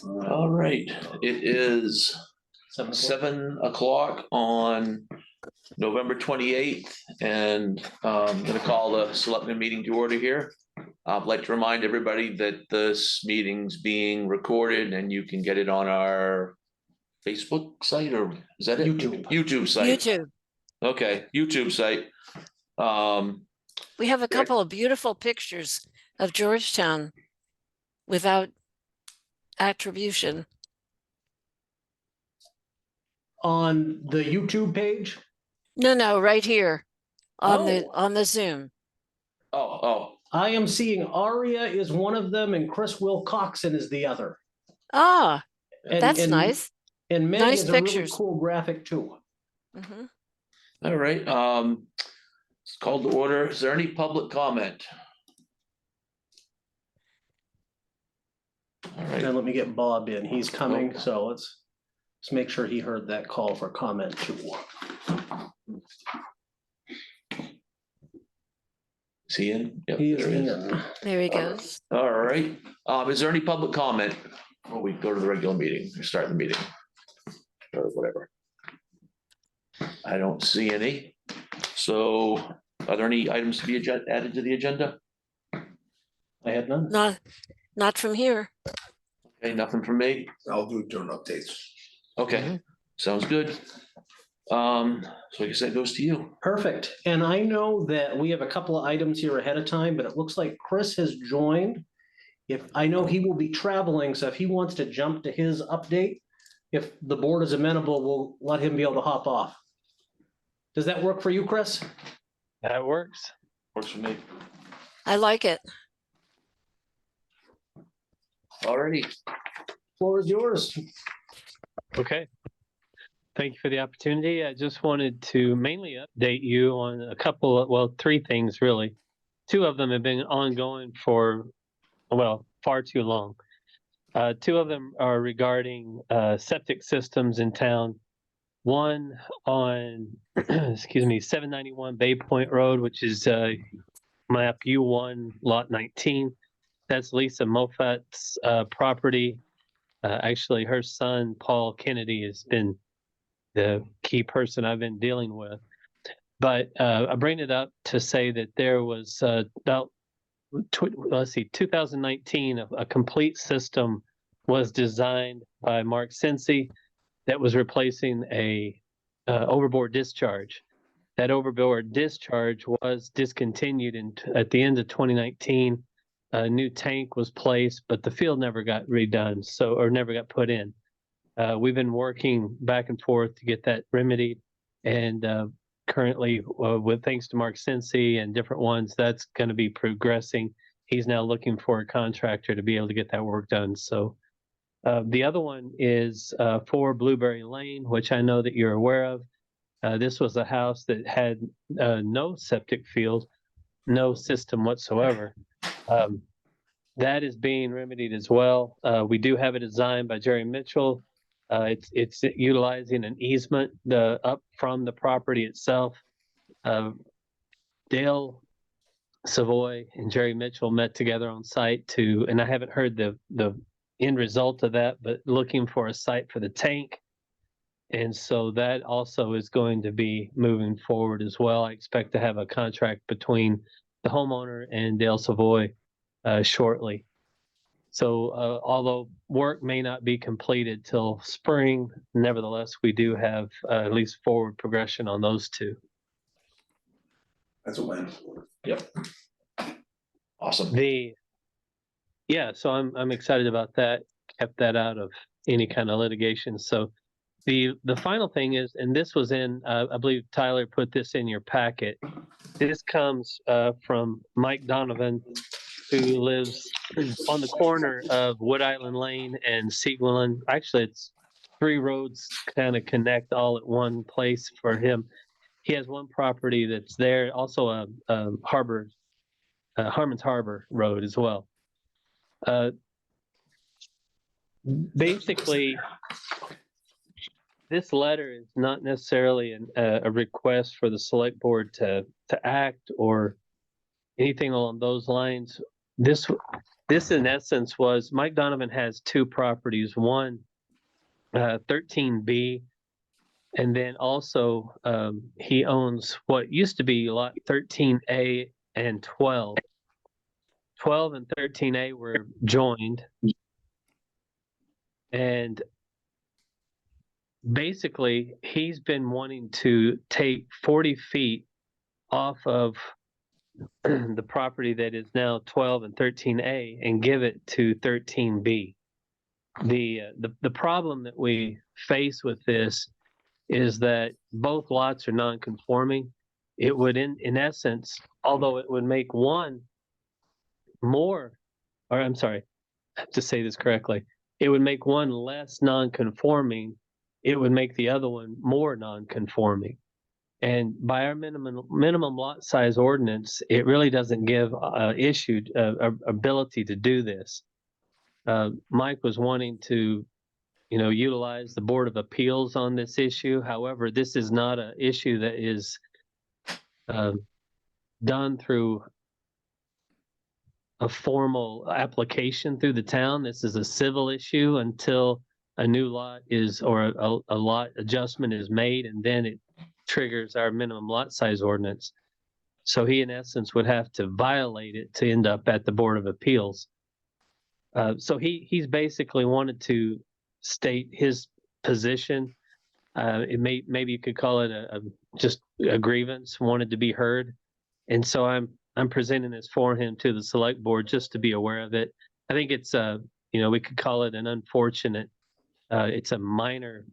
All right, it is 7 o'clock on November 28th, and I'm going to call the selectmen meeting to order here. I'd like to remind everybody that this meeting's being recorded and you can get it on our Facebook site, or is that it? YouTube site. YouTube. Okay, YouTube site. We have a couple of beautiful pictures of Georgetown without attribution. On the YouTube page? No, right here on the Zoom. Oh. I am seeing Aria is one of them and Chris Wilcoxon is the other. Ah, And, that's nice. And Meg Nice has a pictures. really cool graphic too. Mhm. All right, it's called to order. Is there any public comment? All right. And let me get Bob in. He's coming, so let's make sure he heard that call for comment too. Is he in? Yep, He is there he in. There he goes. All right, is there any public comment before we go to the regular meeting or start the meeting? Or whatever. I don't see any. So are there any items to be added to the agenda? I had none. Not from here. Okay, nothing from me. I'll do during updates. Okay, sounds good. So I guess that goes to you. Perfect. And I know that we have a couple of items here ahead of time, but it looks like Chris has joined. If I know he will be traveling, so if he wants to jump to his update, if the board is amenable, we'll let him be able to hop off. Does that work for you, Chris? That works. Works for me. I like it. Alrighty. Floor is yours. Okay. Thank you for the opportunity. I just wanted to mainly update you on a couple of, well, three things really. Two of them have been ongoing for, well, far too long. Two of them are regarding septic systems in town. One on, excuse me, 791 Bay Point Road, which is map U1, lot 19. That's Lisa Moffat's property. Actually, her son, Paul Kennedy, has been the key person I've been dealing with. But I bring it up to say that there was about, let's see, 2019, a complete system was designed by Mark Cincy that was replacing a overboard discharge. That overboard discharge was discontinued at the end of 2019. A new tank was placed, but the field never got redone, or never got put in. We've been working back and forth to get that remedied, and currently, with thanks to Mark Cincy and different ones, that's going to be progressing. He's now looking for a contractor to be able to get that work done. So the other one is 4 Blueberry Lane, which I know that you're aware of. This was a house that had no septic field, no system whatsoever. That is being remedied as well. We do have a design by Jerry Mitchell. It's utilizing an easement up from the property itself. Dale Savoy and Jerry Mitchell met together on site and I haven't heard the end result of that, but looking for a site for the tank. And so that also is going to be moving forward as well. I expect to have a contract between the homeowner and Dale Savoy shortly. So although work may not be completed till spring, nevertheless, we do have at least forward progression on those two. That's a win. Yep. Awesome. So I'm excited about that. Kept that out of any kind of litigation. So the final thing is, and this was in, I believe Tyler put this in your packet. This comes from Mike Donovan, who lives on the corner of Wood Island Lane and Seguelin. Actually, it's 3 roads kind of connect all at one place for him. He has one property that's there, also a Harmon's Harbor Road as well. Basically, this letter is not necessarily a request for the select board to act or anything along those lines. This this in essence was Mike Donovan has two properties, one 13B, and then also he owns what used to be lot 13A and 12. 12 and 13A were joined. And basically, he's been wanting to take 40 feet off of the property that is now 12 and 13A and give it to 13B. The problem that we face with this is that both lots are non-conforming. It would, in essence, although it would make one more, or I'm sorry, I have to say this correctly, it would make one less non-conforming. It would make the other one more non-conforming. And by our minimum lot size ordinance, it really doesn't give issued ability to do this. Mike was wanting to, utilize the Board of Appeals on this issue. However, this is not an issue that is done through a formal application through the town. This is a civil issue until a new lot is, or a lot adjustment is made, and then it triggers our minimum lot size ordinance. So he, in essence, would have to violate it to end up at the Board of Appeals. So he's basically wanted to state his position. Maybe you could call it just a grievance, wanted to be heard. And so I'm presenting this for him to the select board just to be aware of it. I think it's we could call it an unfortunate, it's a minor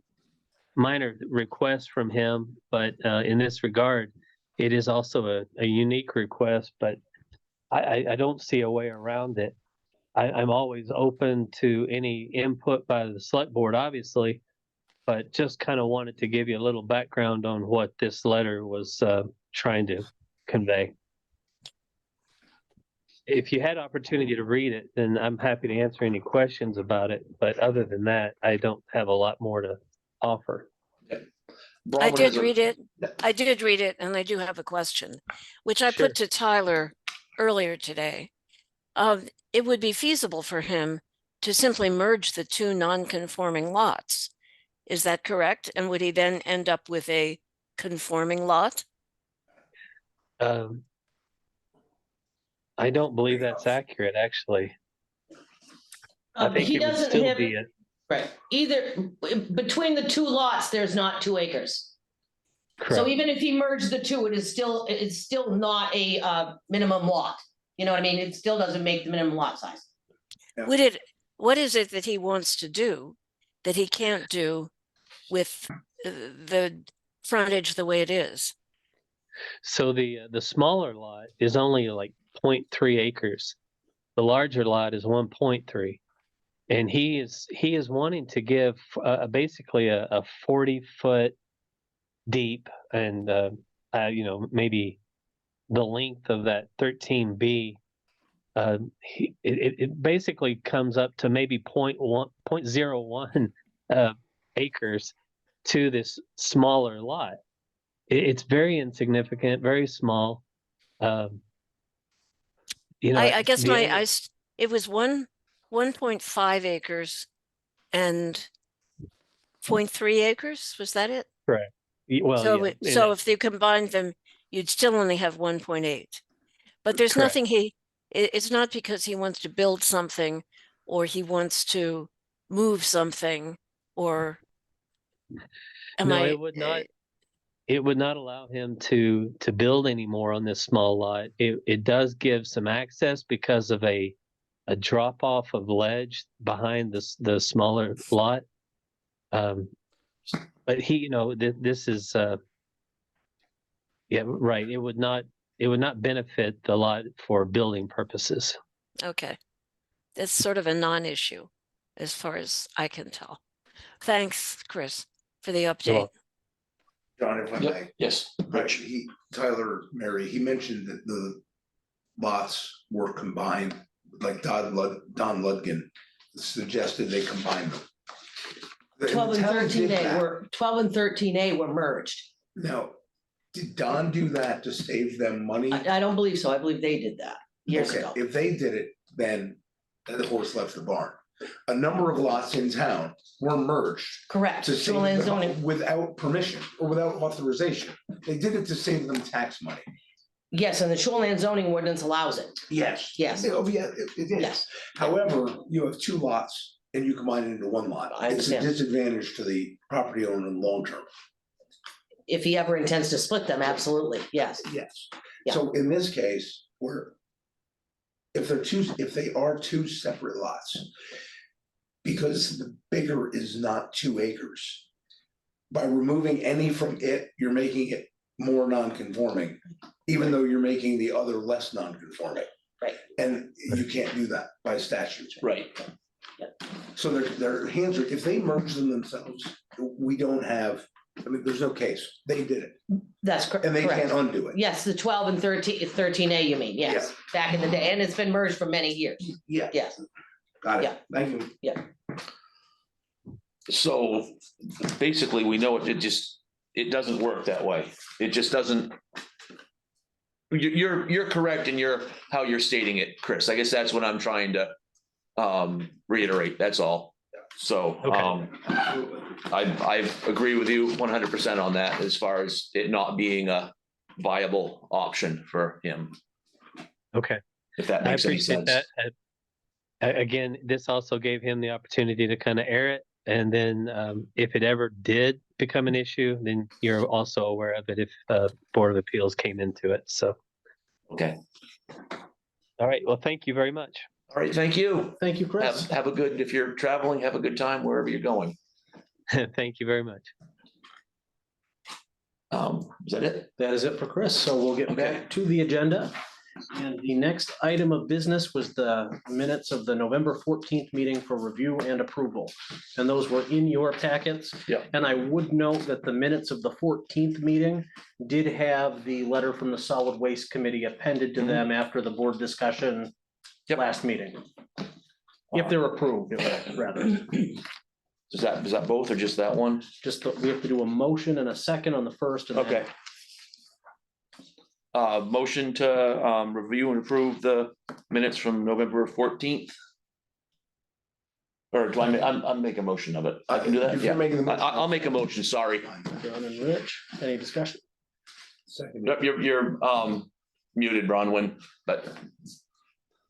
request from him, but in this regard, it is also a unique request, but I don't see a way around it. I'm always open to any input by the select board, obviously, but just kind of wanted to give you a little background on what this letter was trying to convey. If you had opportunity to read it, then I'm happy to answer any questions about it. But other than that, I don't have a lot more to offer. I Bronwyn did has a- read it. I did read it, and I do have a question, which I Sure. put to Tyler earlier today. It would be feasible for him to simply merge the two non-conforming lots. Is that correct? And would he then end up with a conforming lot? I don't believe that's accurate, actually. I think He it would doesn't still have, be right, either, between the two lots, there's not 2 acres. So correct. even if he merged the two, it's still not a minimum lot. You know what I mean? It still doesn't make the minimum lot size. What is it that he wants to do that he can't do with the frontage the way it is? So the smaller lot is only like 0.3 acres. The larger lot is 1.3. And he is wanting to give basically a 40-foot deep and maybe the length of that 13B. It basically comes up to maybe 0.01 acres to this smaller lot. It's very insignificant, very small. I guess it was 1.5 acres and 0.3 acres. Was that it? Correct. Well, So, yeah, so if you combined them, you'd still only have 1.8. But there's Correct. nothing it's not because he wants to build something or he wants to move something or it would not. It would not allow him to build anymore on this small lot. It does give some access because of a drop off of ledge behind the smaller lot. But this is right. It would not benefit the lot for building purposes. Okay. It's sort of a non-issue as far as I can tell. Thanks, Chris, for the update. welcome. John, if I Yep, may, yes, Rich, Tyler, Mary, he mentioned that the lots were combined, like Don Ludgen suggested they combine them. The 12 and town did 13A that. were 12 and 13A were merged. Now, did Don do that to save them money? I don't believe so. I believe they did that years Okay, ago. if they did it, then and the horse left the barn. A number of lots in town were merged Correct, to save shoreline them zoning, without permission or without authorization. They did it to save them tax money. yes, and the shoreline zoning ordinance allows it, Yes. Yes. Oh, yeah, it is. yes, However, you have two lots and you combine it into one lot. I It's a understand. disadvantage to the property owner in the long term. if he ever intends to split them, absolutely, yes, Yes. Yeah. So in this case, if they are two separate lots, because the bigger is not 2 acres, by removing any from it, you're making it more non-conforming, even though you're making the other less non-conforming. Right. And you can't do that by statute. Right. So their hands are, if they merge them themselves, we don't have, I mean, there's no case. They did it that's correct. and they can't undo it. Yes, the 12 and 13A, you mean, yes, back in the day, and it's been merged for many years, Yeah. yes, Got Yeah. it. Thank you. So basically, we know it doesn't work that way. It just doesn't. You're correct in how you're stating it, Chris. I guess that's what I'm trying to reiterate. That's all. So Okay. I agree with you 100% on that as far as it not being a viable option for him, Okay. if that I makes any appreciate sense. that. Again, this also gave him the opportunity to kind of air it. And then if it ever did become an issue, then you're also aware of it if Board of Appeals came into it. So, Okay. all right. Well, thank you very much. All right. Thank you. Thank you, Chris. Have a good, if you're traveling, have a good time wherever you're going. Thank you very much. Is that it? That is it for Chris. So we'll get Okay. back to the agenda. And the next item of business was the minutes of the November 14th meeting for review and approval. And those were in your packets. Yeah. And I would note that the minutes of the 14th meeting did have the letter from the Solid Waste Committee appended to Mhm. them after the board discussion Yep. last meeting. If they're approved, rather. Is that both or just that one? Just, we have to do a motion and a second on the first. And then- Okay. Motion to review and approve the minutes from November 14th. Or do I'm making a motion of it. I can do that, If you're yeah. making the motion. I'll make a motion, sorry. John and Rich, any discussion? Second, Yep, You're muted, Bronwyn, but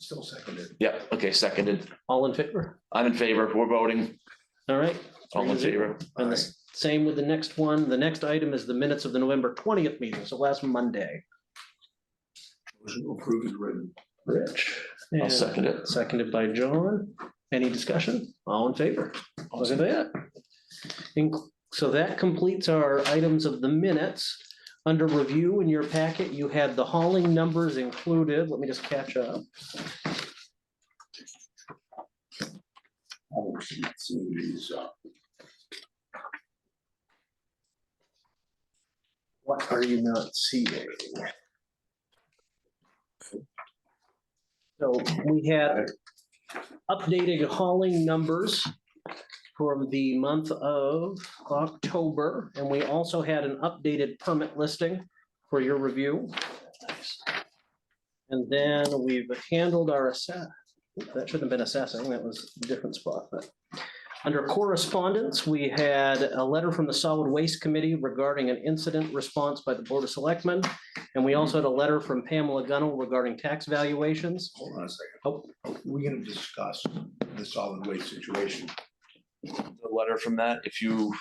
still seconded. yeah, okay, seconded. All in favor? I'm in favor. We're voting. All right. All in 3-0. favor. And the same with the next one. The next item is the minutes of the November 20th meeting, so last Monday. Motion to approve is written. Rich. I'll and second it. Seconded by John. Any discussion? All in favor? Look at that. So that completes our items of the minutes. Under review in your packet, you had the hauling numbers included. Let me just catch up. Oh, see these, What are you not seeing? So we had updated hauling numbers for the month of October, and we also had an updated permit listing for your review. And then we've handled our that shouldn't have been assessing, that was a different spot, but. Under correspondence, we had a letter from the Solid Waste Committee regarding an incident response by the Board of Selectmen. And we also had a letter from Pamela Gunnell regarding tax valuations. hold on a second. Oh. We're gonna discuss the solid waste situation. The letter from that, if you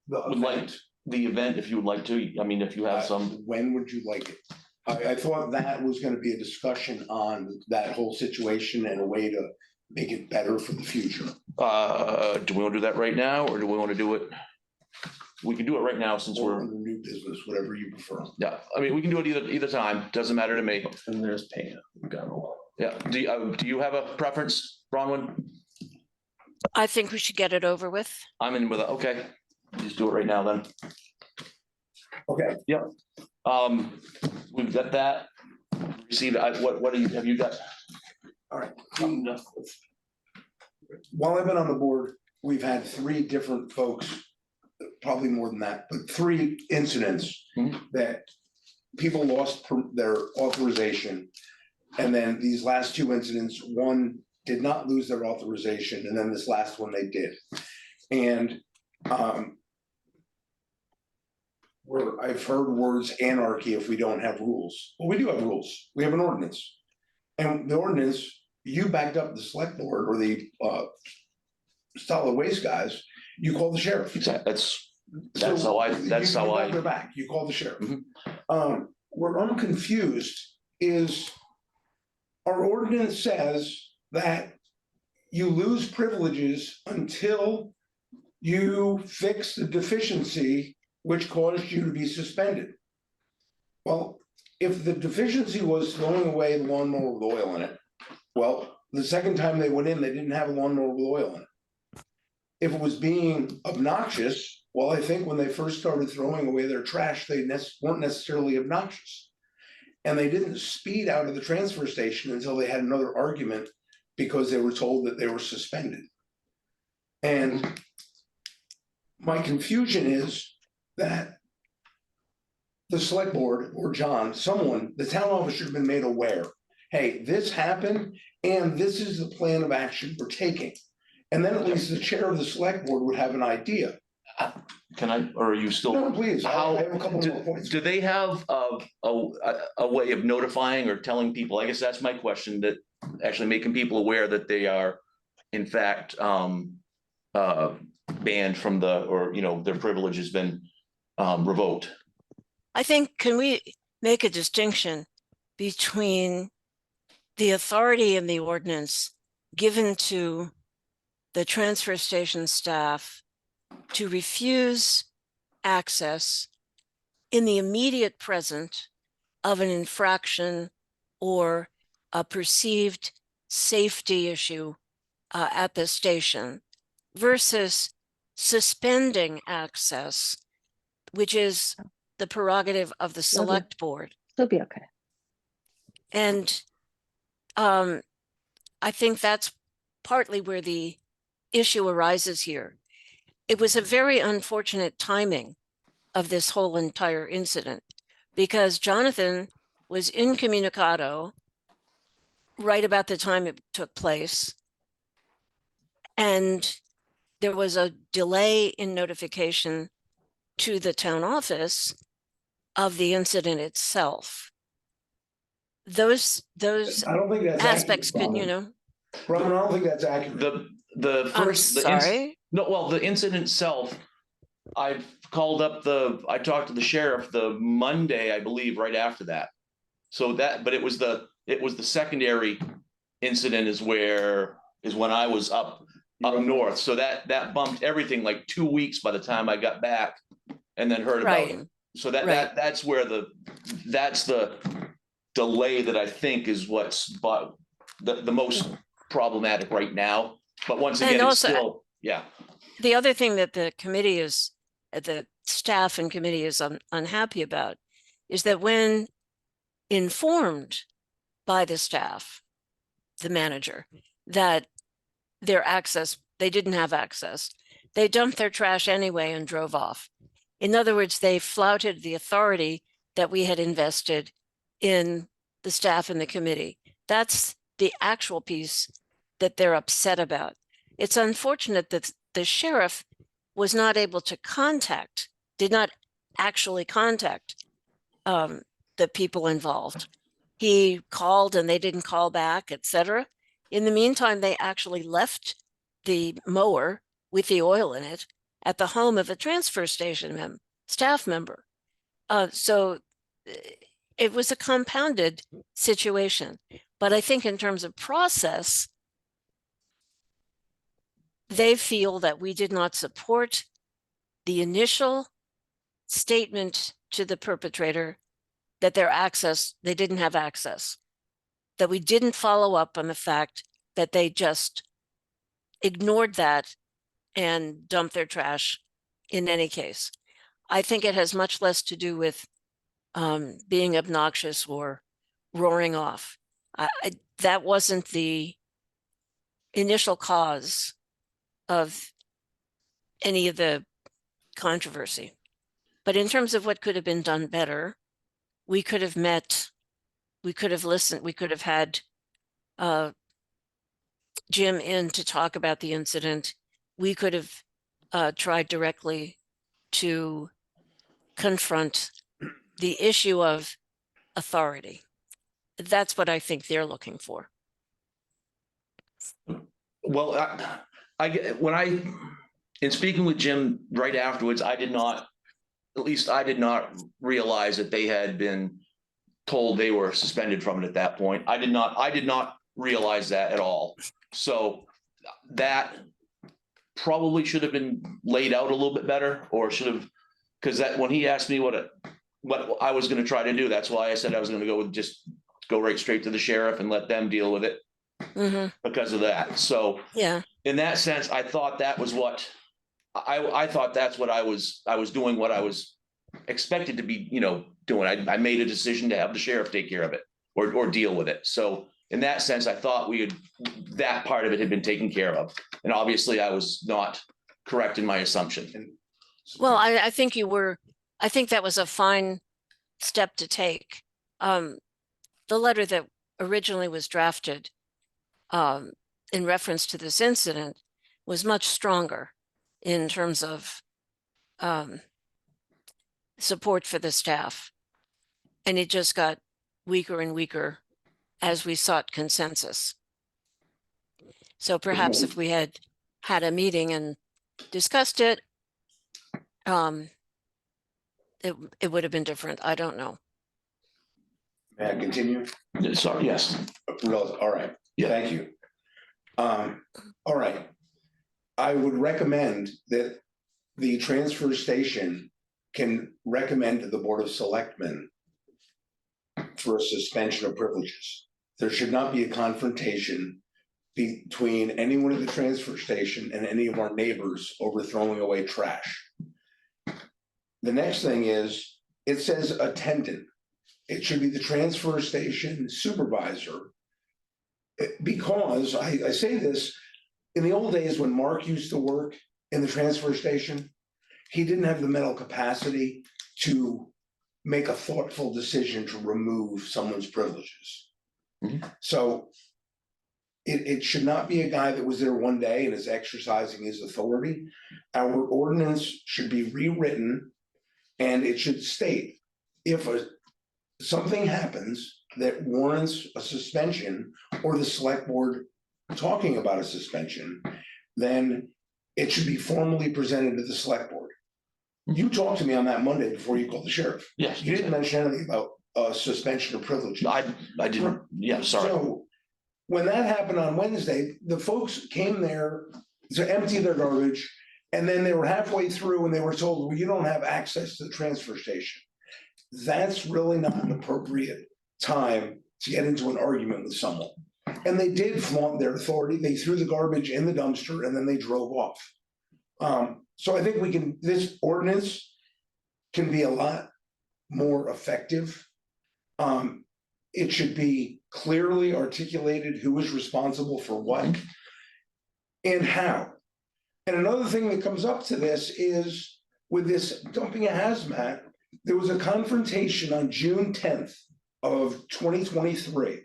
The would like event. the event, if you would like to, I mean, if you have some. When would you like it? I thought that was gonna be a discussion on that whole situation and a way to make it better for the future. Do we want to do that right now, or do we want to do it? We can do it right now since Or we're, in the new business, whatever you prefer. yeah, I mean, we can do it either time, doesn't matter to me. And there's Pam Gunnell. Yeah, do you have a preference, Bronwyn? I think we should get it over with. I'm in with it, okay, just do it right now then. Okay, We've got that. Received, what do you, have you got? all right. While I've been on the board, we've had 3 different folks, probably more than that, but 3 incidents Mhm. that people lost their authorization. And then these last 2 incidents, one did not lose their authorization, and then this last one they did. And where I've heard words anarchy if we don't have rules. Well, we do have rules. We have an ordinance. And the ordinance, you backed up the select board or the solid waste guys, you call the sheriff. That's how I, that's You how got their I, back, you call the sheriff. Mhm. Where I'm confused is our ordinance says that you lose privileges until you fix the deficiency which caused you to be suspended. Well, if the deficiency was throwing away the lawnmower with oil in it, well, the second time they went in, they didn't have a lawnmower with oil in it. If it was being obnoxious, well, I think when they first started throwing away their trash, they weren't necessarily obnoxious. And they didn't speed out of the transfer station until they had another argument because they were told that they were suspended. And my confusion is that the select board or John, someone, the town office should have been made aware. Hey, this happened and this is the plan of action we're taking. And then at least the chair of the select board would have an idea. can I, or are you still? No, please, I How, have a couple more points. do they have a way of notifying or telling people? I guess that's my question, that actually making people aware that they are in fact banned from the, or, you know, their privilege has been revoked. I think, can we make a distinction between the authority in the ordinance given to the transfer station staff to refuse access in the immediate present of an infraction or a perceived safety issue at the station versus suspending access, which is the prerogative of the select board. It'll be okay. And I think that's partly where the issue arises here. It was a very unfortunate timing of this whole entire incident because Jonathan was incommunicado right about the time it took place. And there was a delay in notification to the town office of the incident itself. Those I don't think that's aspects accurate, could, you Robin. know, Robin, I don't think that's accurate. The I'm first, sorry. no, well, the incident itself, I called up I talked to the sheriff the Monday, I believe, right after that. So that, but it was the secondary incident is when I was up north. So that bumped everything like 2 weeks by the time I got back and then heard about Right. it. So Right. that's where that's the delay that I think is what's the most problematic right now. But once And again, it's also, still, yeah. the other thing that the committee is, the staff and committee is unhappy about is that when informed by the staff, the manager, that they didn't have access, they dumped their trash anyway and drove off. In other words, they flouted the authority that we had invested in the staff and the committee. That's the actual piece that they're upset about. It's unfortunate that the sheriff was not able to did not actually contact the people involved. He called and they didn't call back, etc. In the meantime, they actually left the mower with the oil in it at the home of a transfer station staff member. So it was a compounded situation. But I think in terms of process, they feel that we did not support the initial statement to the perpetrator that they didn't have access, that we didn't follow up on the fact that they just ignored that and dumped their trash in any case. I think it has much less to do with being obnoxious or roaring off. That wasn't the initial cause of any of the controversy. But in terms of what could have been done better, we could have met, we could have listened, we could have had Jim in to talk about the incident, we could have tried directly to confront the issue of authority. That's what I think they're looking for. Well, in speaking with Jim right afterwards, at least I did not realize that they had been told they were suspended from it at that point. I did not realize that at all. So that probably should have been laid out a little bit better, or should have, because that, when he asked me what I was going to try to do, that's why I said I was going to go right straight to the sheriff and let them deal with it because of that. So Yeah. in that sense, I thought that was what I thought that's what I was doing, what I was expected to be, doing. I made a decision to have the sheriff take care of it or deal with it. So in that sense, I thought that part of it had been taken care of. And obviously I was not correct in my assumption. Well, I think I think that was a fine step to take. The letter that originally was drafted in reference to this incident was much stronger in terms of support for the staff. And it just got weaker and weaker as we sought consensus. So perhaps if we had had a meeting and discussed it, it would have been different. I don't know. May I continue? Sorry, yes. All right. Yeah. Thank you. All right. I would recommend that the transfer station can recommend to the Board of Selectmen for a suspension of privileges. There should not be a confrontation between anyone at the transfer station and any of our neighbors over throwing away trash. The next thing is, it says attendant. It should be the transfer station supervisor. Because I say this, in the old days when Mark used to work in the transfer station, he didn't have the mental capacity to make a thoughtful decision to remove someone's privileges. So it should not be a guy that was there one day and is exercising his authority. Our ordinance should be rewritten, and it should state, if something happens that warrants a suspension, or the select board talking about a suspension, then it should be formally presented to the select board. You talked to me on that Monday before you called the sheriff. Yes. You didn't mention anything about suspension of privileges. I didn't. Yeah, sorry. So when that happened on Wednesday, the folks came there to empty their garbage, and then they were halfway through and they were told, well, you don't have access to the transfer station. That's really not an appropriate time to get into an argument with someone. And they did flaunt their authority. They threw the garbage in the dumpster and then they drove off. So I think this ordinance can be a lot more effective. It should be clearly articulated who is responsible for what and how. And another thing that comes up to this is, with this dumping a hazmat, there was a confrontation on June 10th of 2023,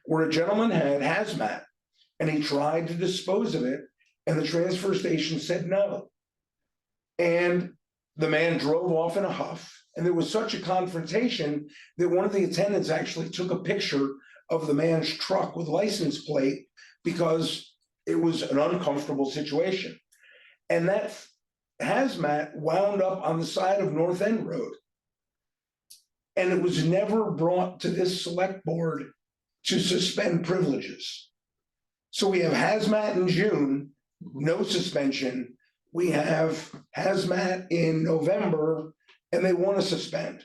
where a gentleman had hazmat and he tried to dispose of it, and the transfer station said no. And the man drove off in a huff, and there was such a confrontation that one of the attendants actually took a picture of the man's truck with license plate, because it was an uncomfortable situation. And that hazmat wound up on the side of North End Road. And it was never brought to this select board to suspend privileges. So we have hazmat in June, no suspension. We have hazmat in November, and they want to suspend.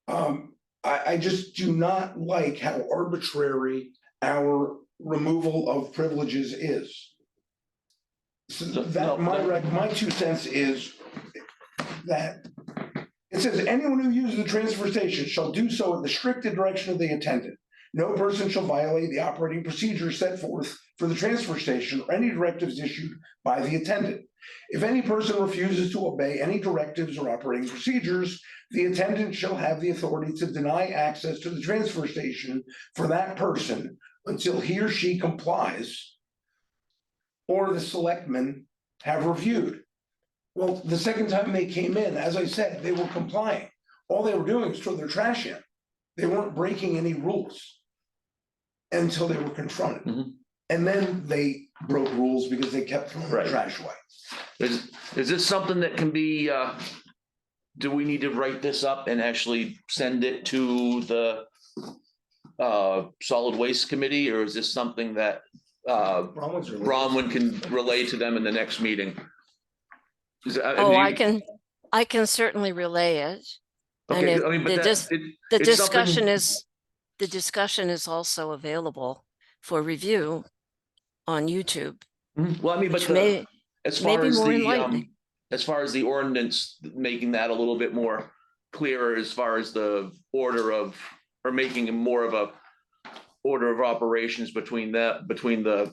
I just do not like how arbitrary our removal of privileges is. So that my 2 cents is that it says anyone who uses the transfer station shall do so at the strict direction of the attendant. No person shall violate the operating procedures set forth for the transfer station or any directives issued by the attendant. If any person refuses to obey any directives or operating procedures, the attendant shall have the authority to deny access to the transfer station for that person until he or she complies or the selectmen have reviewed. Well, the second time they came in, as I said, they were complying. All they were doing is throw their trash in. They weren't breaking any rules until they were confronted. Mhm. And then they broke rules because they kept throwing their Right. trash away. Is this something that can be, do we need to write this up and actually send it to the solid waste committee, or is this something that Bronwyn's really- Bronwyn can relay to them in the next meeting? Oh, I can certainly relay it. And Okay, it- I mean, but the that, dis- it, The it's something- discussion is also available for review on YouTube, Well, I mean, but which may, as may far be as more the, enlightening. as far as the ordinance, making that a little bit more clearer as far as the order of, or making it more of a order of operations between the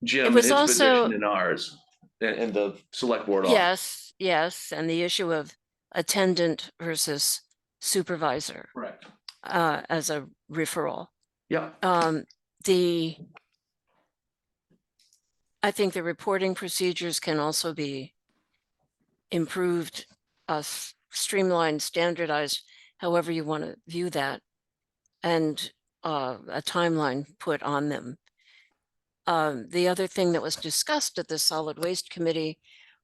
Jim and was his also- position and ours, and the select board. office. yes, and the issue of attendant versus supervisor Correct. as a referral. Yeah, I think the reporting procedures can also be improved, streamlined, standardized, however you want to view that, and a timeline put on them. The other thing that was discussed at the Solid Waste Committee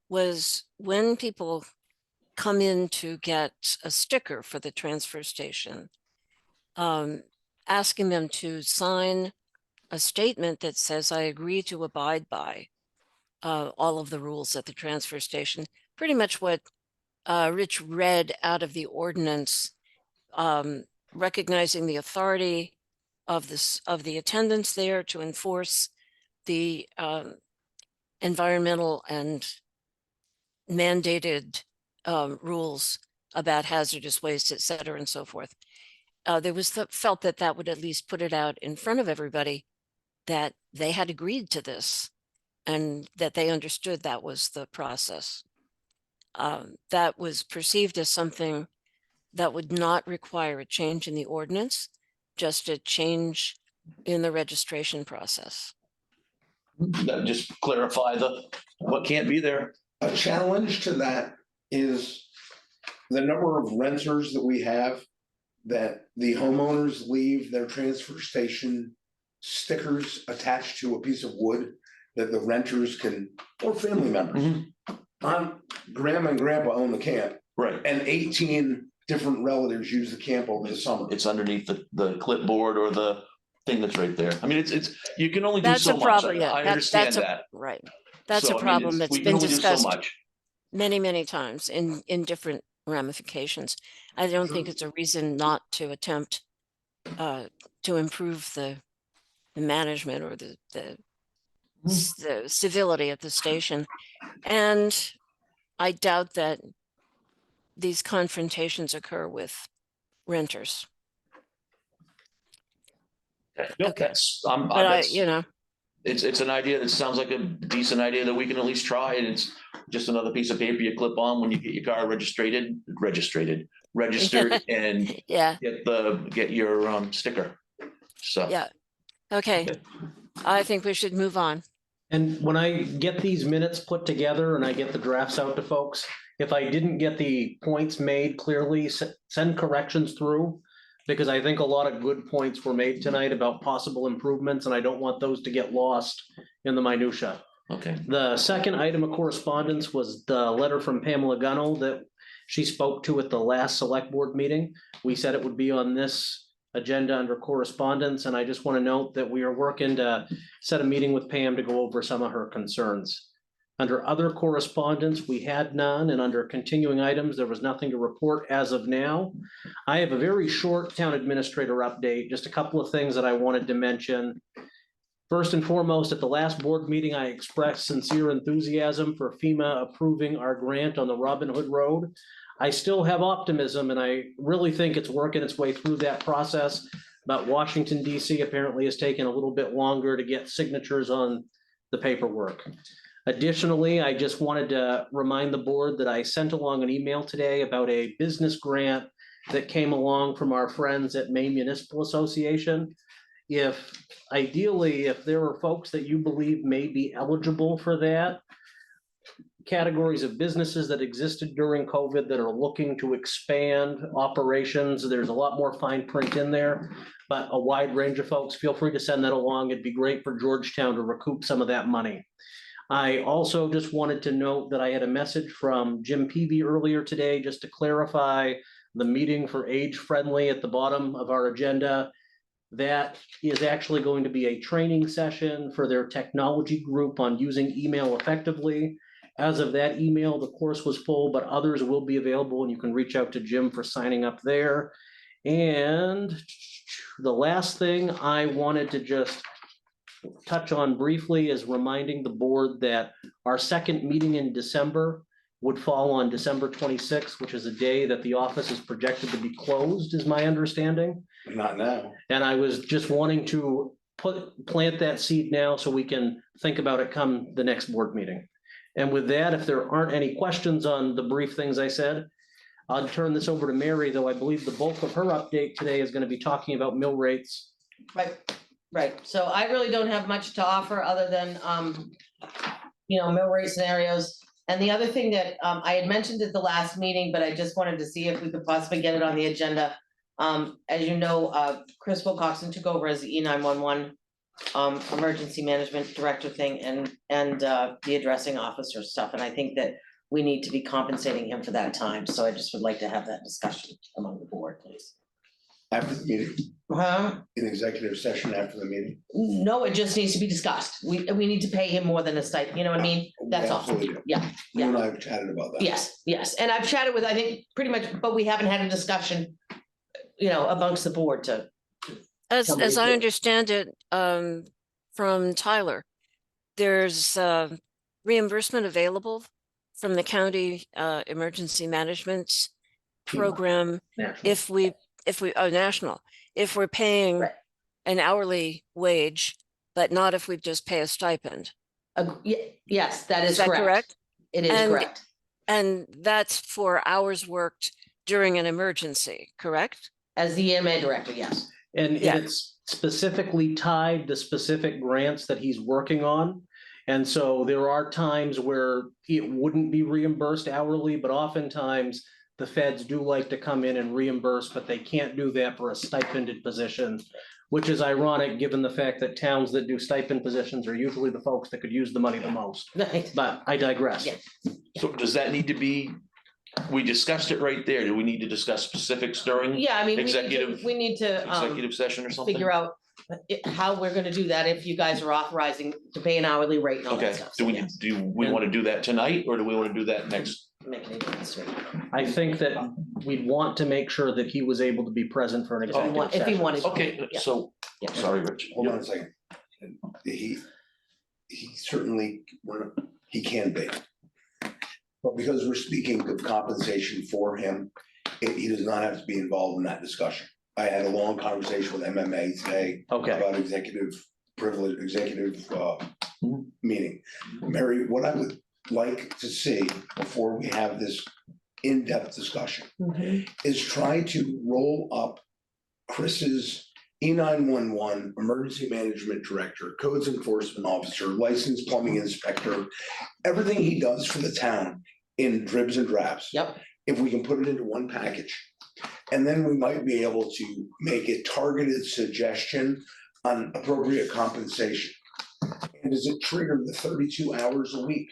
was when people come in to get a sticker for the transfer station, asking them to sign a statement that says, I agree to abide by all of the rules at the transfer station. Pretty much what Rich read out of the ordinance, recognizing the authority of the attendants there to enforce the environmental and mandated rules about hazardous waste, et cetera, and so forth. There was felt that that would at least put it out in front of everybody that they had agreed to this and that they understood that was the process. That was perceived as something that would not require a change in the ordinance, just a change in the registration process. that just clarify what can't be there. A challenge to that is the number of renters that we have, that the homeowners leave their transfer station stickers attached to a piece of wood that the renters can, or family members. Grandma and grandpa own the camp, Right. and 18 different relatives use the camp over the summer. It's underneath the clipboard or the thing that's right there. I mean, it's, you can only do That's so a much. problem, yeah. I That's understand a- that. Right. That's So, a I mean, problem that's we can been only do so discussed much. many, many times in different ramifications. I don't think it's a reason not to attempt to improve the management or the civility at the station. And I doubt that these confrontations occur with renters. No, Okay. But that's, it's an idea that sounds like a decent idea that we can at least try, and it's just another piece of paper you clip on when you get your car registered and yeah, get your sticker. So. yeah. Okay. I think we should move on. And when I get these minutes put together and I get the drafts out to folks, if I didn't get the points made clearly, send corrections through. Because I think a lot of good points were made tonight about possible improvements, and I don't want those to get lost in the minutia. Okay. The second item of correspondence was the letter from Pamela Gunnell that she spoke to at the last select board meeting. We said it would be on this agenda under correspondence, and I just want to note that we are working to set a meeting with Pam to go over some of her concerns. Under other correspondence, we had none, and under continuing items, there was nothing to report as of now. I have a very short town administrator update, just a couple of things that I wanted to mention. First and foremost, at the last board meeting, I expressed sincere enthusiasm for FEMA approving our grant on the Robin Hood Road. I still have optimism, and I really think it's working its way through that process. But Washington, DC apparently has taken a little bit longer to get signatures on the paperwork. Additionally, I just wanted to remind the board that I sent along an email today about a business grant that came along from our friends at Maine Municipal Association. if ideally, if there are folks that you believe may be eligible for that, categories of businesses that existed during COVID that are looking to expand operations, there's a lot more fine print in there, but a wide range of folks, feel free to send that along. It'd be great for Georgetown to recoup some of that money. I also just wanted to note that I had a message from Jim Peavy earlier today, just to clarify the meeting for Age Friendly at the bottom of our agenda. That is actually going to be a training session for their technology group on using email effectively. As of that email, the course was full, but others will be available, and you can reach out to Jim for signing up there. And the last thing I wanted to just touch on briefly is reminding the board that our second meeting in December would fall on December 26th, which is a day that the office is projected to be closed, is my understanding. Not now. And I was just wanting to plant that seed now so we can think about it come the next board meeting. And with that, if there aren't any questions on the brief things I said, I'll turn this over to Mary, though I believe the bulk of her update today is going to be talking about mill rates. Right. So I really don't have much to offer other than, mill rate scenarios. And the other thing that, I had mentioned at the last meeting, but I just wanted to see if we could possibly get it on the agenda. As you know, Chris Wilcoxon took over as the E911 emergency management director thing and the addressing officer stuff. And I think that we need to be compensating him for that time. So I just would like to have that discussion among the board, please. After the meeting, Huh? in executive session after the meeting. No, it just needs to be discussed. We need to pay him more than a stipend, you know what I mean? That's all. Absolutely do. Yeah, You and I have chatted about that. yes. And I've chatted with, I think, pretty much, but we haven't had a discussion, amongst the board to. As Somebody I do it. understand it, from Tyler, there's reimbursement available from the county emergency management program National. national, if we're paying Right. an hourly wage, but not if we just pay a stipend. Yes, that Is is that correct. correct? It is And- correct. And that's for hours worked during an emergency, correct? As the EMA director, yes. And Yeah. it's specifically tied to specific grants that he's working on. And so there are times where it wouldn't be reimbursed hourly, but oftentimes the feds do like to come in and reimburse, but they can't do that for a stipended position, which is ironic given the fact that towns that do stipend positions are usually the folks that could use the money the most. Right. But I digress. Yeah. So does that need to be, we discussed it right there. Do we need to discuss specifics during Yeah, I mean, Executive- we need to executive session or something? figure out how we're gonna do that if you guys are authorizing to pay an hourly rate and all that Okay, stuff. do So, we, yes, do we want to do that tonight or do we want to do that next? make any difference to me. I think that we'd want to make sure that he was able to be present for an If he executive if he session. wanted. to. Okay, Yeah. so, Yeah. sorry, Rich. Hold on a second. He certainly, he can be. But because we're speaking of compensation for him, he does not have to be involved in that discussion. I had a long conversation with MMA today Okay, about executive privilege, meeting. Mary, what I would like to see before we have this in-depth discussion is try to roll up Chris's E911 Emergency Management Director, Codes Enforcement Officer, Licensed Plumbing Inspector, everything he does for the town in dribs and drabs. Yep, If we can put it into one package. And then we might be able to make a targeted suggestion on appropriate compensation. And does it trigger the 32 hours a week?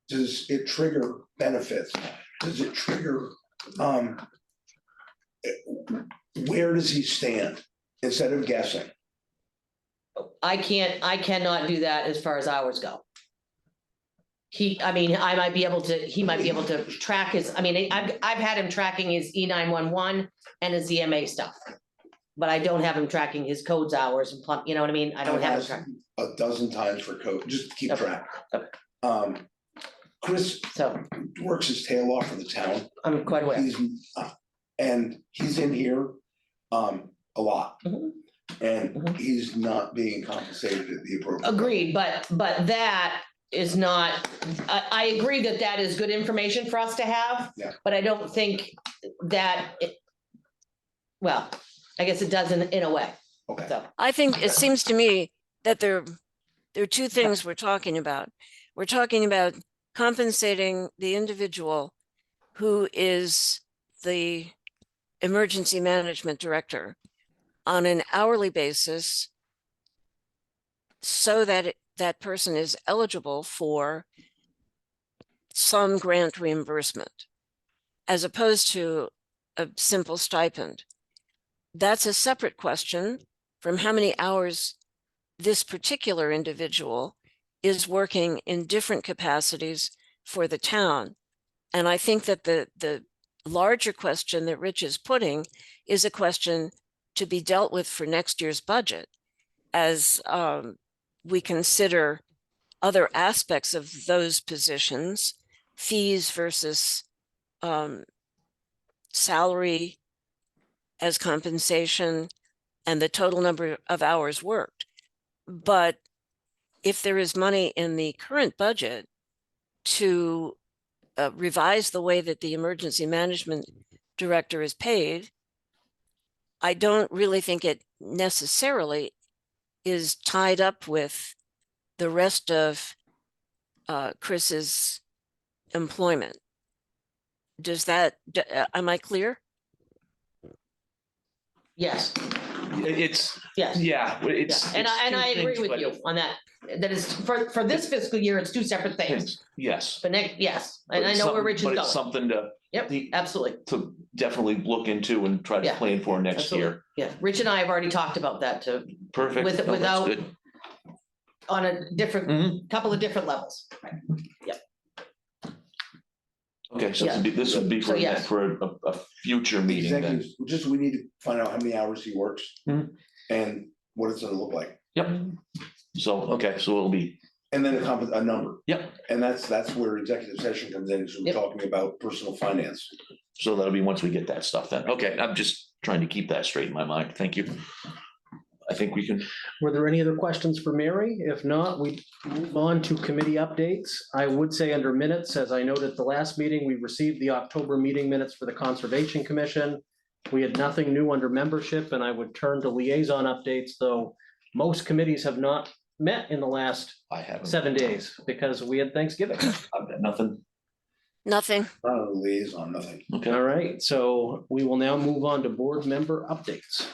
Does it trigger benefits? Does it trigger, where does he stand? Instead of guessing. I cannot do that as far as hours go. He might be able to track his, I've had him tracking his E911 and his EMA stuff. But I don't have him tracking his codes hours and plumb, you know what I mean? I don't have him I've track, asked a dozen times for code, just to keep Okay. track. Okay. Chris so works his tail off for the town. I'm quite aware. And he's in here a lot. Mhm. And Mhm. he's not being compensated at the appropriate. level. Agreed, but that is not, I agree that that is good information for us to have. Yeah. But I don't think that, well, I guess it does in a way. Okay. So, I think it seems to me that there are two things we're talking about. We're talking about compensating the individual who is the emergency management director on an hourly basis so that that person is eligible for some grant reimbursement, as opposed to a simple stipend. That's a separate question from how many hours this particular individual is working in different capacities for the town. And I think that the larger question that Rich is putting is a question to be dealt with for next year's budget as we consider other aspects of those positions, fees versus salary as compensation and the total number of hours worked. But if there is money in the current budget to revise the way that the emergency management director is paid, I don't really think it necessarily is tied up with the rest of Chris's employment. Does that, am I clear? yes, It's, yes. yeah, Yeah, it's. and it's I two agree things, with but you on that. That is, for this fiscal year, it's two separate things. it's- Yes. But next, yes, and But I it's know where something- Rich is but going. it's something to, Yep, absolutely. to definitely look into and try to Yeah, plan for next absolutely. year. Yeah, Rich and I have already talked about that too, Perfect. With- No, that's without- good. on a different, Mhm. couple of different levels. Okay, so Yeah. this would be So, for, yes. for a future meeting then. Executives, just, we need to find out how many hours he works Mhm. and what it's gonna look like. Yep. So, okay, so it'll be, And then a number. yep, And that's where executive session comes in, so we're Yep. talking about personal finance. so that'll be once we get that stuff then. Okay, I'm just trying to keep that straight in my mind. Thank you. I think we can, Were there any other questions for Mary? If not, we move on to committee updates. I would say under minutes, as I noted at the last meeting, we received the October meeting minutes for the Conservation Commission. We had nothing new under membership, and I would turn to liaison updates, though most committees have not met in the last I haven't, 7 days because we had Thanksgiving. I've got nothing. Nothing. Not a liaison, nothing. Okay, All right, so we will now move on to board member updates.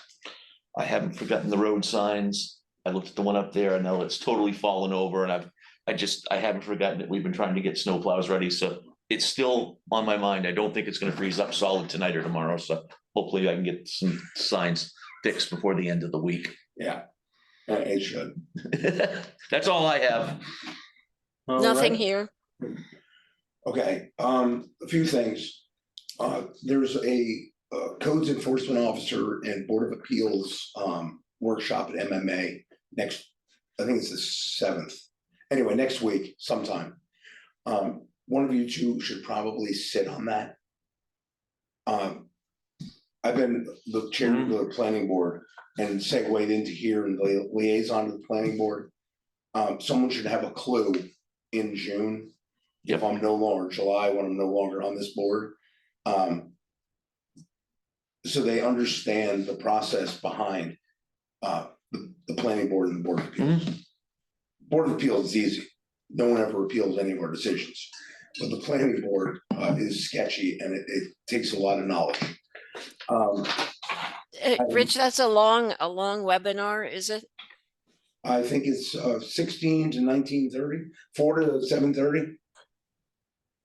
I haven't forgotten the road signs. I looked at the one up there. I know it's totally fallen over and I haven't forgotten it. We've been trying to get snow plows ready, so it's still on my mind. I don't think it's gonna freeze up solid tonight or tomorrow, so hopefully I can get some signs fixed before the end of the week. Yeah. It should. That's all I have. All Nothing right. here. Okay, a few things. There's a codes enforcement officer and Board of Appeals workshop at MMA next, I think it's the 7th. Anyway, next week sometime. One of you two should probably sit on that. I've been the chair of the planning board and segued into here and the liaison to the planning board. Someone should have a clue in June. If I'm no longer, July, when I'm no longer on this board. So they understand the process behind the planning board and the Board of Appeals. Board of Appeals is easy. No one ever appeals any of our decisions. But the planning board is sketchy and it takes a lot of knowledge. Rich, that's a long webinar, is it? I think it's 16 to 19:30, 4 to 7:30.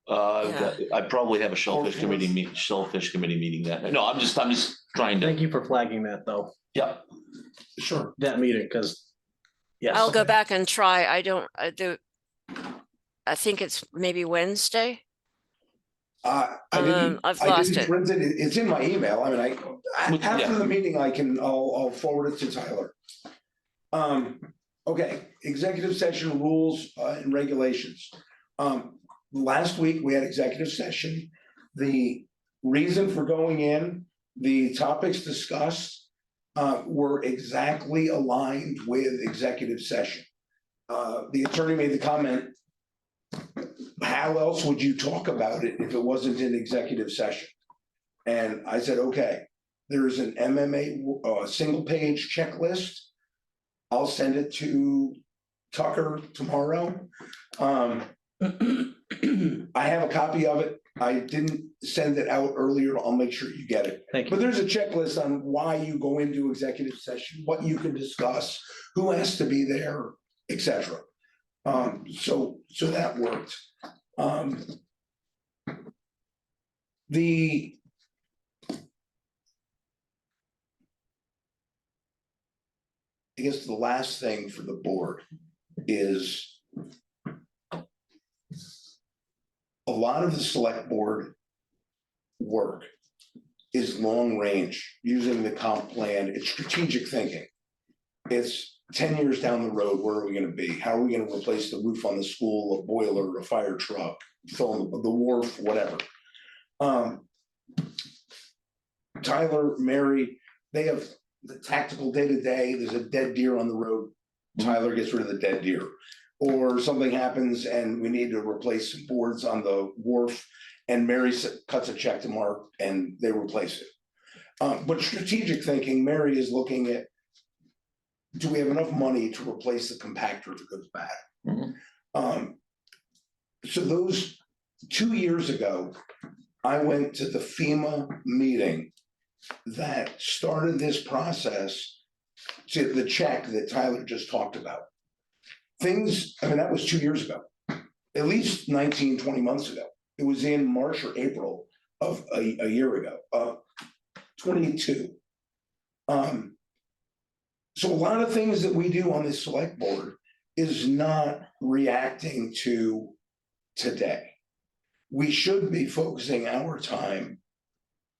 I probably have a shellfish committee meeting that. No, I'm just trying Thank to, you for flagging that, though, yeah. Sure. that meeting, because, yes. I'll go back and try. I think it's maybe Wednesday. I didn't I've I lost didn't it. print it. It's in my email. I mean, Which- after yeah. the meeting, I'll forward it to Tyler. Okay, executive session rules and regulations. Last week, we had executive session. The reason for going in, the topics discussed were exactly aligned with executive session. The attorney made the comment, how else would you talk about it if it wasn't in executive session? And I said, okay, There's an MMA, single page checklist. I'll send it to Tucker tomorrow. I have a copy of it. I didn't send it out earlier. I'll make sure you get it. Thank you. But there's a checklist on why you go into executive session, what you can discuss, who has to be there, etc. So that worked. I guess the last thing for the board is a lot of the select board work is long range, using the comp plan. It's strategic thinking. It's 10 years down the road, where are we gonna be? How are we gonna replace the roof on the school, a boiler, a fire truck, fill in the wharf, whatever. Tyler, Mary, they have the tactical day-to-day. There's a dead deer on the road. Tyler gets rid of the dead deer. Or something happens and we need to replace some boards on the wharf, and Mary cuts a check to Mark and they replace it. But strategic thinking, Mary is looking at, do we have enough money to replace the compactor if it goes bad? Mhm. So those 2 years ago, I went to the FEMA meeting that started this process, to the check that Tyler just talked about. Things, I mean, that was 2 years ago, at least 19, 20 months ago. It was in March or April of a year ago, 22. So a lot of things that we do on this select board is not reacting to today. We should be focusing our time,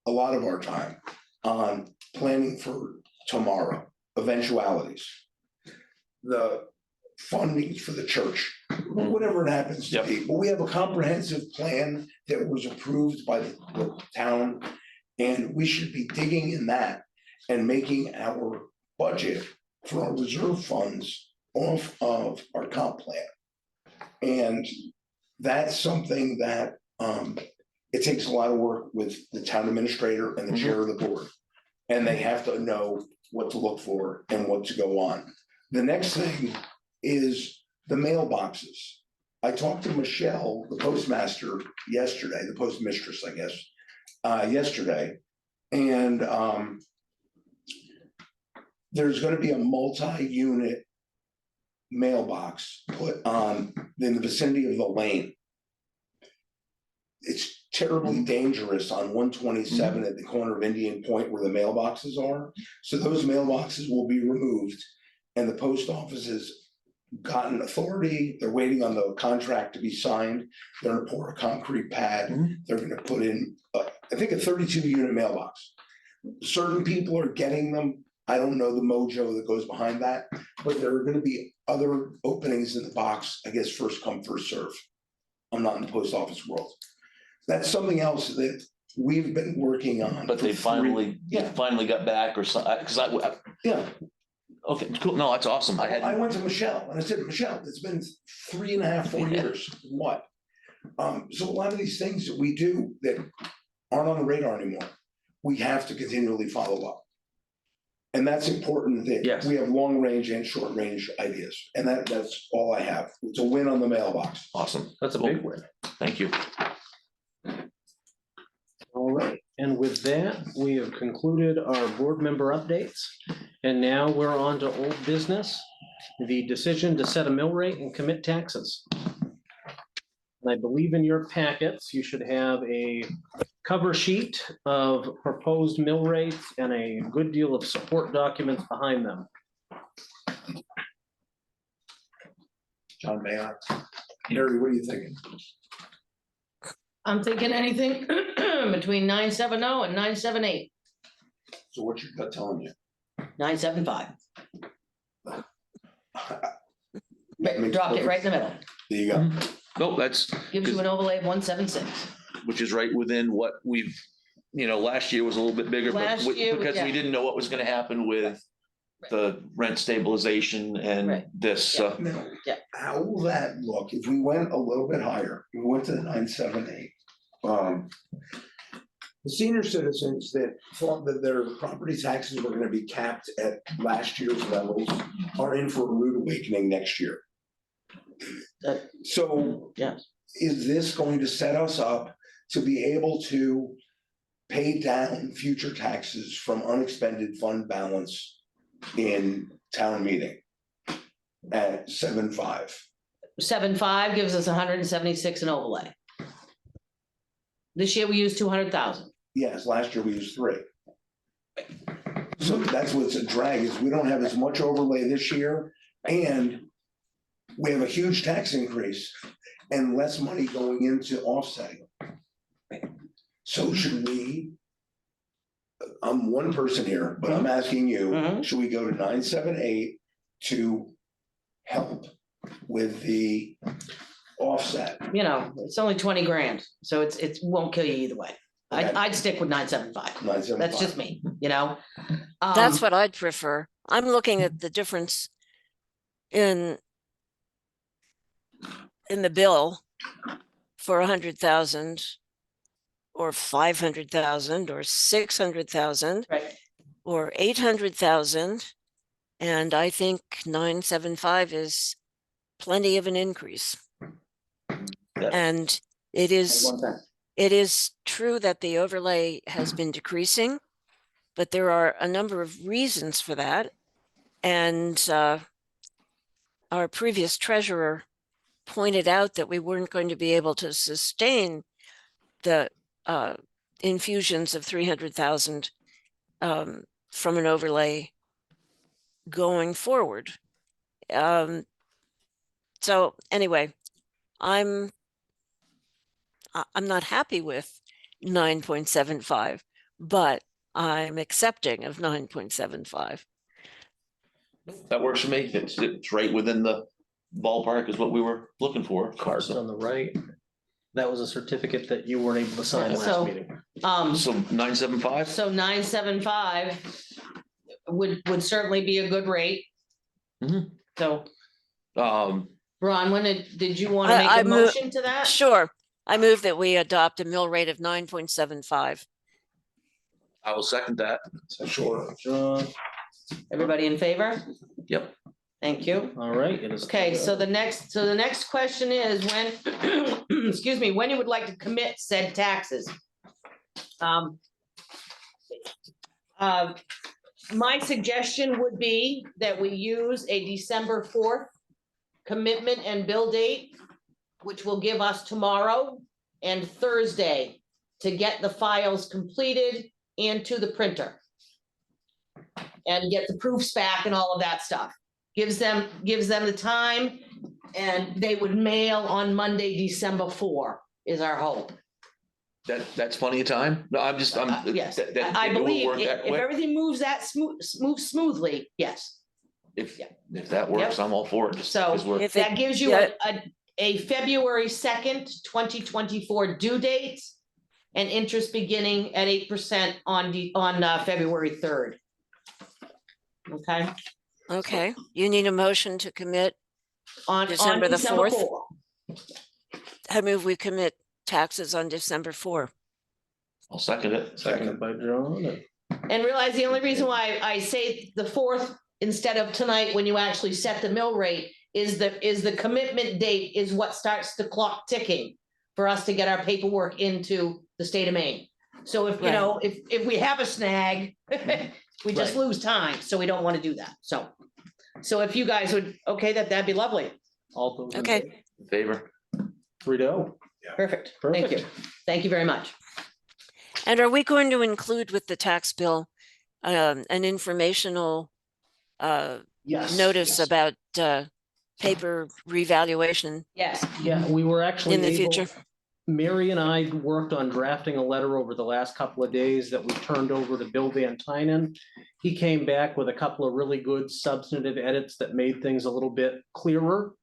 a lot of our time, on planning for tomorrow, eventualities. The funding for the church, whatever it happens to Yep. be. But we have a comprehensive plan that was approved by the town, and we should be digging in that and making our budget for our reserve funds off of our comp plan. And that's something that it takes a lot of work with the town administrator and the chair of the board. And they have to know what to look for and what to go on. The next thing is the mailboxes. I talked to Michelle, the postmaster, yesterday, the postmistress, I guess, yesterday. And there's gonna be a multi-unit mailbox put on in the vicinity of the lane. It's terribly dangerous on 127 at the corner of Indian Point where the mailboxes are. So those mailboxes will be removed, and the post office has gotten authority. They're waiting on the contract to be signed. They're gonna pour a concrete pad. They're gonna put in, I think, a 32-unit mailbox. Certain people are getting them. I don't know the mojo that goes behind that, but there are gonna be other openings in the box, I guess, first come, first serve. I'm not in the post office world. That's something else that we've been working on. But they for finally Yeah. got back or something, because Yeah, okay, cool, no, that's awesome, I I had, went to Michelle and I said, Michelle, it's been 3.5, 4 years, what? So a lot of these things that we do that aren't on the radar anymore, we have to continually follow up. And that's important that Yes. we have long range and short range ideas. And that's all I have. It's a win on the mailbox. awesome, That's a Cool. big win. thank you. All right, and with that, we have concluded our board member updates. And now we're on to old business, the decision to set a mill rate and commit taxes. And I believe in your packets, you should have a cover sheet of proposed mill rates and a good deal of support documents behind them. John, may I? Mary, what are you thinking? I'm thinking anything between 970 and 978, So what's your gut telling you? 975. Makes Dropped it right in the middle. There you go. No, that's, Gives you an overlay of 176. which is right within what we've, last year was a little bit bigger, but Last year, because we yeah. didn't know what was gonna happen with the rent stabilization and Right. this, so. Now, Yeah. how will that look if we went a little bit higher? We went to the 978. The senior citizens that thought that their property taxes were gonna be capped at last year's levels are in for a rude awakening next year. That- So Yes. is this going to set us up to be able to pay down future taxes from unexpended fund balance in town meeting at 7.5? 7.5 gives us 176 in overlay. This year we used 200,000. Yes, last year we used 3. So that's what's a drag, is we don't have as much overlay this year, and we have a huge tax increase and less money going into offsetting. So should we? I'm one person here, but I'm asking you, Mhm. should we go to 978 to help with the offset? You know, it's only 20 grand, so it won't kill you either way. Okay. I'd stick with 975. 975. That's just me, you know? That's Um, what I'd prefer. I'm looking at the difference in the bill for 100,000 or 500,000 or 600,000 Right, or 800,000. And I think 975 is plenty of an increase. Yeah. And it is true that the overlay has been decreasing, but there are a number of reasons for that. And our previous treasurer pointed out that we weren't going to be able to sustain the infusions of 300,000 from an overlay going forward. So anyway, I'm not happy with 9.75, but I'm accepting of 9.75. That works for me. It's right within the ballpark is what we were looking for. Cards on the right. That was a certificate that you weren't able to sign So- last meeting. So 975? So 975 would certainly be a good rate. Mhm. So, Um, Ron, did you want to make I a mo- motion to that? Sure, I move that we adopt a mill rate of 9.75. I will second that. Sure. John, Everybody in favor? Yep. Thank you. all right, it is. Okay, so the next question is when, excuse me, when you would like to commit said taxes? My suggestion would be that we use a December 4th commitment and bill date, which will give us tomorrow and Thursday to get the files completed and to the printer. And get the proofs back and all of that stuff. Gives them the time, and they would mail on Monday, December 4 is our hope. That's plenty of time? No, I'm just, Yes, that I it will believe work if that way. everything moves smoothly, yes. If yeah. that works, I'm all for it. Just So- 'cause we're- If it- That gives you yeah. a February 2nd, 2024 due date and interest beginning at 8% on February 3rd. Okay, Okay, you need a motion to commit. on December the December 4th? 4. I move we commit taxes on December 4. I'll second it. Seconded by John. And realize the only reason why I say the 4th instead of tonight, when you actually set the mill rate, is the commitment date is what starts the clock ticking for us to get our paperwork into the state of Maine. So if, you Right. know, if we have a snag, we just Right. lose time, so we don't want to do that, so if you guys would, okay, that'd be lovely, All those. in Okay. favor? In favor? 3-0. perfect, thank you, thank you very much. And are we going to include with the tax bill an informational Yes. notice yes. about paper revaluation Yes, Yeah, we were actually in the able- future? Mary and I worked on drafting a letter over the last couple of days that we turned over to Bill Van Tynen. He came back with a couple of really good substantive edits that made things a little bit clearer.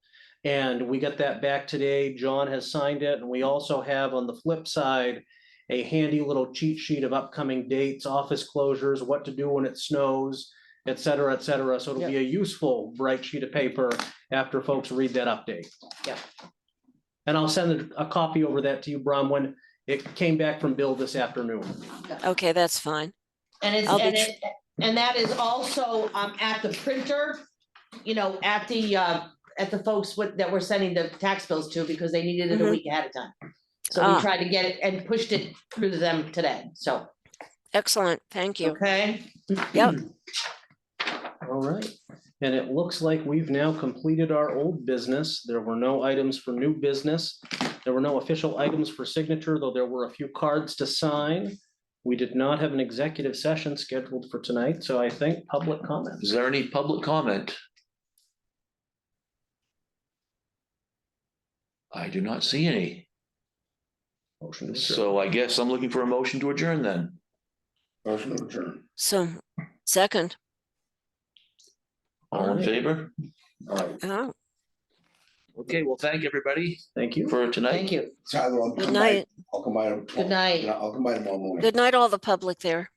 And we got that back today. John has signed it, and we also have on the flip side a handy little cheat sheet of upcoming dates, office closures, what to do when it snows, et cetera, et cetera. So it'll be a useful bright sheet of paper after folks read that update. Yeah. And I'll send a copy over that to you, Bronwyn. It came back from Bill this afternoon. Okay, that's fine. And it's, I'll be and tr- it, and that is also, at the printer, at the folks that we're sending the tax bills to, because they needed it a Mhm. week ahead of time. So we Ah. tried to get it and pushed it through to them today, so, Excellent, thank you. okay? Yep. All right, and it looks like we've now completed our old business. There were no items for new business. There were no official items for signature, though there were a few cards to sign. We did not have an executive session scheduled for tonight, so I think public comments. Is there any public comment? I do not see any. Motion to adjourn. So I guess I'm looking for a motion to adjourn then. Motion to adjourn. So, second, All in Alright. favor? All right, oh, Okay, well, thank everybody Thank you. for tonight. Thank you. Tyler, I'll good come by, night, I'll come by. Good night. I'll come by tomorrow morning. good night, all the public there.